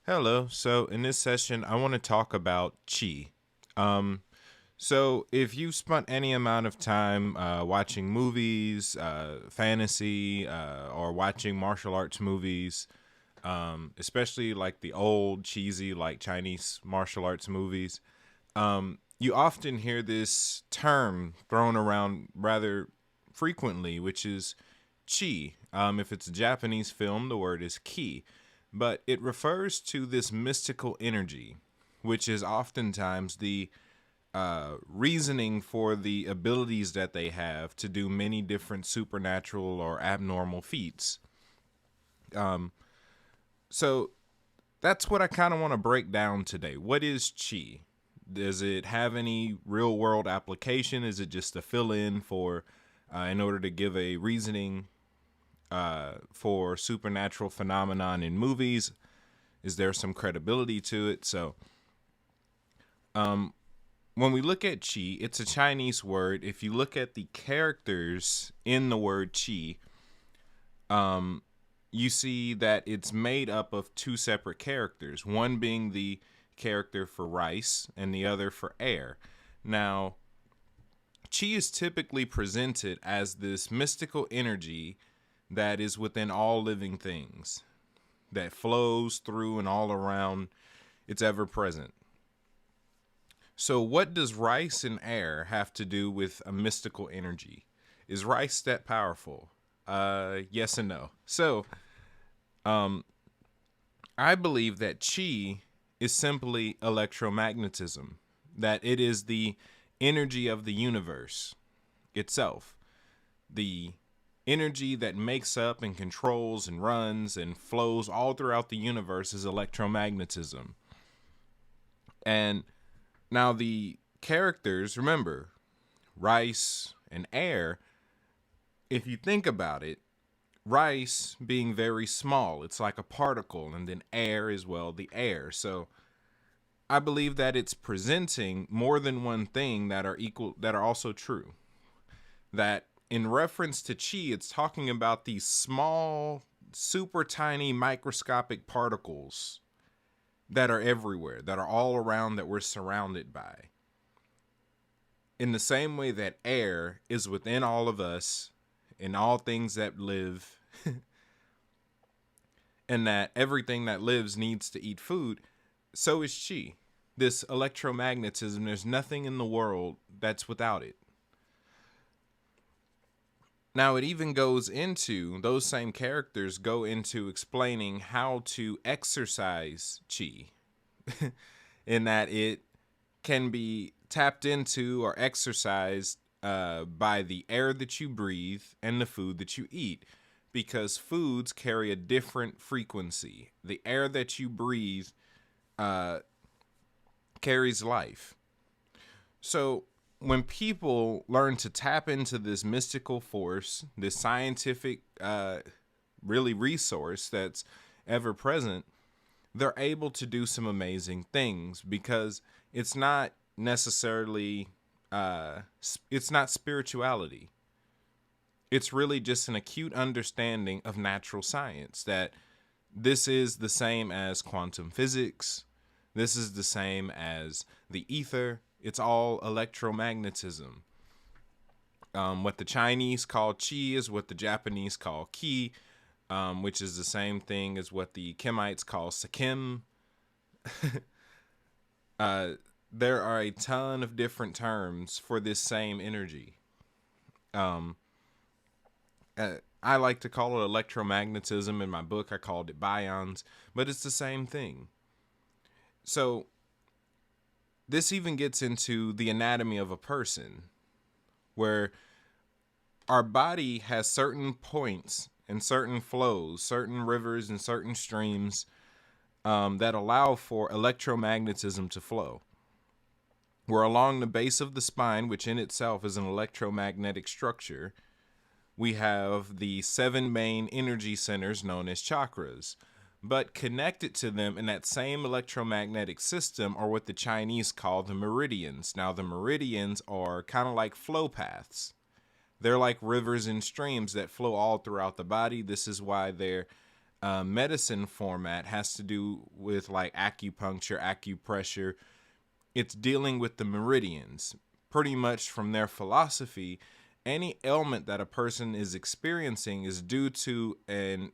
Hello. So in this session, I want to talk about chi. Um, so if you've spent any amount of time watching movies, fantasy, or watching martial arts movies, especially like the old cheesy like Chinese martial arts movies, you often hear this term thrown around rather frequently, which is chi. If it's a Japanese film, the word is ki, but it refers to this mystical energy, which is oftentimes the reasoning for the abilities that they have to do many different supernatural or abnormal feats. So that's what I kind of want to break down today. What is chi? Does it have any real world application? Is it just a fill in for, in order to give a reasoning for supernatural phenomenon in movies? Is there some credibility to it? So, when we look at chi, it's a Chinese word. If you look at the characters in the word chi, you see that it's made up of two separate characters, one being the character for rice and the other for air. Now, chi is typically presented as this mystical energy that is within all living things, that flows through and all around, it's ever present. So, what does rice and air have to do with a mystical energy? Is rice that powerful? Yes and no. So, I believe that chi is simply electromagnetism, that it is the energy of the universe itself, the energy that makes up and controls and runs and flows all throughout the universe is electromagnetism. And now the characters, remember, rice and air, if you think about it, rice being very small, it's like a particle, and then air is, well, the air. So I believe that it's presenting more than one thing that are equal, that are also true. That in reference to chi, it's talking about these small, super tiny microscopic particles that are everywhere, that are all around, that we're surrounded by. In the same way that air is within all of us, in all things that live, and that everything that lives needs to eat food, so is chi. This electromagnetism, there's nothing in the world that's without it. Now, it even goes into, those same characters go into explaining how to exercise chi, in that it can be tapped into or exercised by the air that you breathe and the food that you eat, because foods carry a different frequency. The air that you breathe carries life. So when people learn to tap into this mystical force, this scientific really resource that's ever present, they're able to do some amazing things, because it's not necessarily it's not spirituality. It's really just an acute understanding of natural science, that this is the same as quantum physics. This is the same as the ether. It's all electromagnetism. What the Chinese call chi is what the Japanese call ki, which is the same thing as what the Kemites call sakim. There are a ton of different terms for this same energy. Um, I like to call it electromagnetism. In my book, I called it bions, but it's the same thing. So this even gets into the anatomy of a person, where our body has certain points and certain flows, certain rivers and certain streams that allow for electromagnetism to flow. Where along the base of the spine, which in itself is an electromagnetic structure, we have the 7 main energy centers known as chakras. But connected to them in that same electromagnetic system are what the Chinese call the meridians. Now, the meridians are kind of like flow paths. They're like rivers and streams that flow all throughout the body. This is why they're medicine format has to do with like acupuncture, acupressure. It's dealing with the meridians. Pretty much from their philosophy, any ailment that a person is experiencing is due to an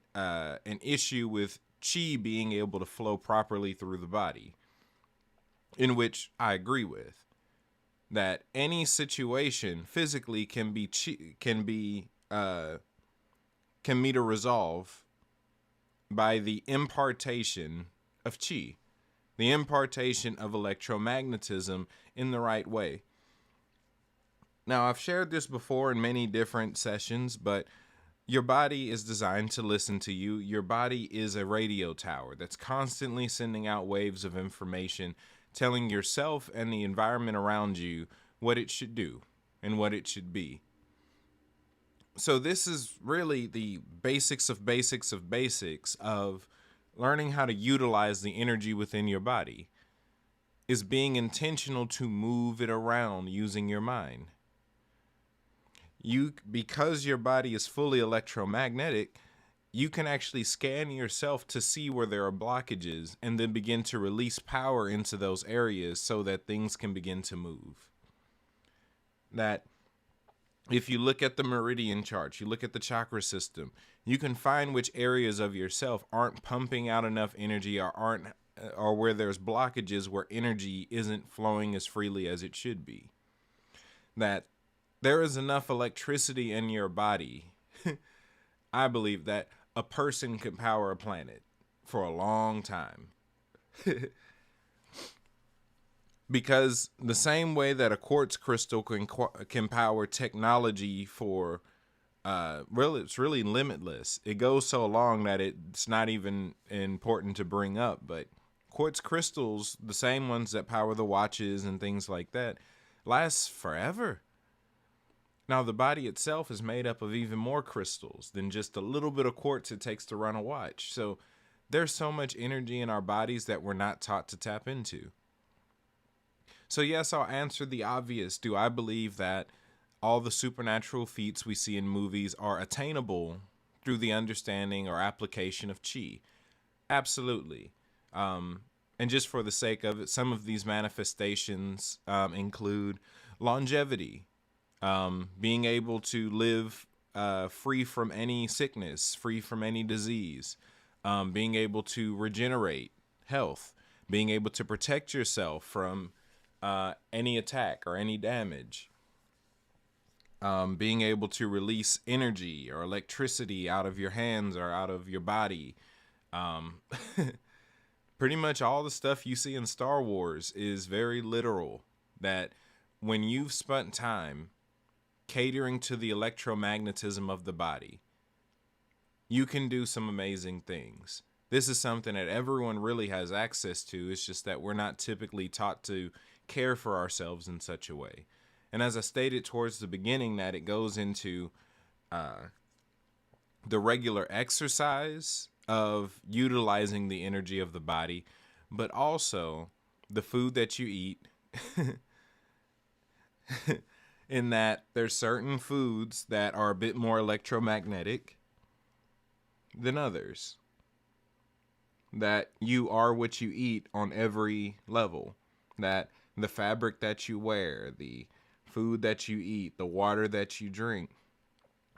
issue with chi being able to flow properly through the body, in which I agree with. That any situation physically can be can meet a resolve by the impartation of chi, the impartation of electromagnetism in the right way. Now, I've shared this before in many different sessions, but your body is designed to listen to you. Your body is a radio tower that's constantly sending out waves of information, telling yourself and the environment around you what it should do and what it should be. So this is really the basics of basics of basics of learning how to utilize the energy within your body, is being intentional to move it around using your mind. Because your body is fully electromagnetic, you can actually scan yourself to see where there are blockages and then begin to release power into those areas so that things can begin to move. That if you look at the meridian charts, you look at the chakra system, you can find which areas of yourself aren't pumping out enough energy or where there's blockages where energy isn't flowing as freely as it should be. That there is enough electricity in your body. I believe that a person can power a planet for a long time. Because the same way that a quartz crystal can power technology for, it's really limitless. It goes so long that it's not even important to bring up. But quartz crystals, the same ones that power the watches and things like that, last forever. Now, the body itself is made up of even more crystals than just a little bit of quartz it takes to run a watch. So there's so much energy in our bodies that we're not taught to tap into. So yes, I'll answer the obvious. Do I believe that all the supernatural feats we see in movies are attainable through the understanding or application of chi? Absolutely. And just for the sake of it, some of these manifestations include longevity, being able to live free from any sickness, free from any disease, being able to regenerate health, being able to protect yourself from any attack or any damage, being able to release energy or electricity out of your hands or out of your body. Pretty much all the stuff you see in Star Wars is very literal. That when you've spent time catering to the electromagnetism of the body, you can do some amazing things. This is something that everyone really has access to. It's just that we're not typically taught to care for ourselves in such a way. And as I stated towards the beginning, that it goes into the regular exercise of utilizing the energy of the body, but also the food that you eat. In that there's certain foods that are a bit more electromagnetic than others. That you are what you eat on every level. That the fabric that you wear, the food that you eat, the water that you drink.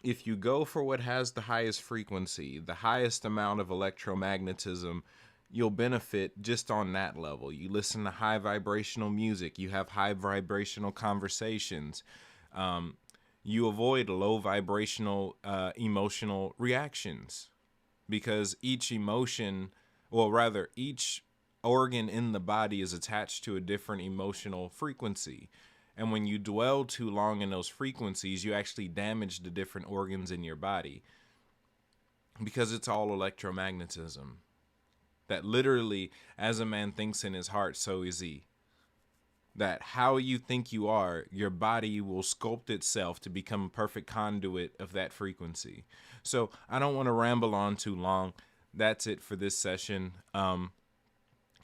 If you go for what has the highest frequency, the highest amount of electromagnetism, you'll benefit just on that level. You listen to high vibrational music, you have high vibrational conversations, you avoid low vibrational emotional reactions, because each emotion, each organ in the body is attached to a different emotional frequency. And when you dwell too long in those frequencies, you actually damage the different organs in your body, because it's all electromagnetism. That literally, as a man thinks in his heart, so is he. That how you think you are, your body will sculpt itself to become a perfect conduit of that frequency. So I don't want to ramble on too long. That's it for this session.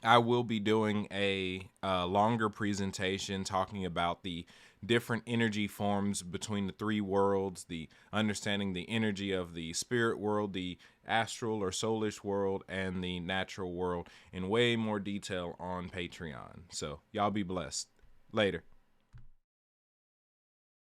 I will be doing a longer presentation talking about the different energy forms between the three worlds, the understanding the energy of the spirit world, the astral or soulish world, and the natural world in way more detail on Patreon. So y'all be blessed. Later.